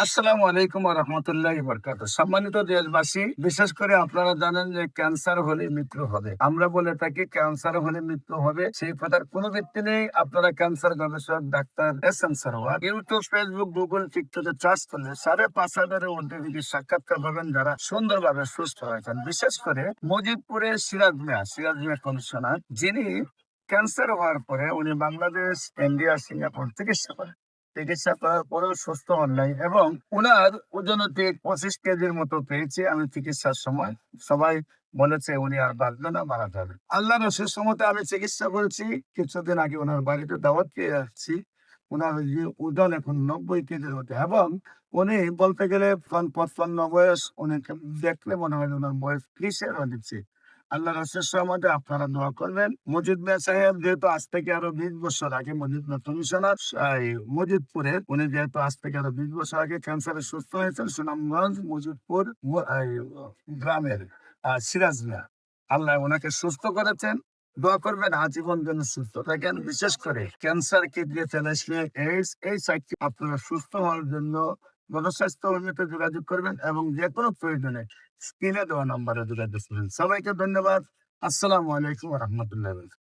আসসালামু আলাইকুম ওয়া রাহমাতুল্লাহি ওয়া বারাকাতুহু। সম্মানিত দেশবাসী, বিশেষ করে আপনারা জানেন যে ক্যান্সার হলে মৃত্যু হবে। আমরা বলে থাকি ক্যান্সার হলে মৃত্যু হবে। সেই কথার কোনো ভিত্তি নেই। আপনারা ক্যান্সার গবেষক doctor SM. Sarwar YouTube, Facebook, Google, টিকটকে সার্চ করলে ৫,৫০০ এর ঊর্ধ্বে রোগীর সাক্ষাৎকার পাবেন যারা সুন্দরভাবে সুস্থ হয়েছেন। বিশেষ করে মজিদপুরের সিরাজ মিয়া কমিশনার, যিনি ক্যান্সার হওয়ার পরে উনি বাংলাদেশ, ইন্ডিয়া, সিঙ্গাপুর চিকিৎসা করার পরেও সুস্থ হন নাই এবং উনার ওজন ঠিক ২৫ কেজির মতো পেয়েছে। আমি চিকিৎসার সময় সবাই বলেছে উনি আর বাঁচবে না, মারা যাবে। আল্লাহর অশেষ রহমতে আমি চিকিৎসা করেছি। কিছুদিন আগে ওনার বাড়িতে দাওয়াত খেয়ে আসছি। উনার ওই যে ওজন এখন ৯০ কেজির মতো এবং উনি বলতে গেলে ৫৫ বয়স। উনাকে দেখলে মনে হয় উনার বয়স ৩০-এর হচ্ছে। আল্লাহর অশেষ রহমতে আপনারা দোয়া করবেন। মজিদ মিয়া সাহেব যেহেতু আজ থেকে আরো ২০ বছর আগে মজিদ মিয়া কমিশনার মজিদপুরে, উনি যেহেতু আজ থেকে আরো ২০ বছর আগে ক্যান্সারে সুস্থ হয়েছেন সুনামগঞ্জ মজিদপুর গ্রামের সিরাজ মিয়া। আল্লাহ ওনাকে সুস্থ করেছেন। দোয়া করবেন আজীবন যেন সুস্থ থাকেন। বিশেষ করে ক্যান্সার, কিডনি, থ্যালাসেমিয়া, এইডস এই ৪টি আপনারা সুস্থ হওয়ার জন্য জনস্বাস্থ্য কর্মীতে যোগাযোগ করবেন এবং যেকোনো প্রয়োজনে স্ক্রিনে দেওয়া নম্বরে যোগাযোগ করবেন। সবাইকে ধন্যবাদ। আসসালামু আলাইকুম ওয়া রাহমাতুল্লাহি ওয়া বারাকাতুহু।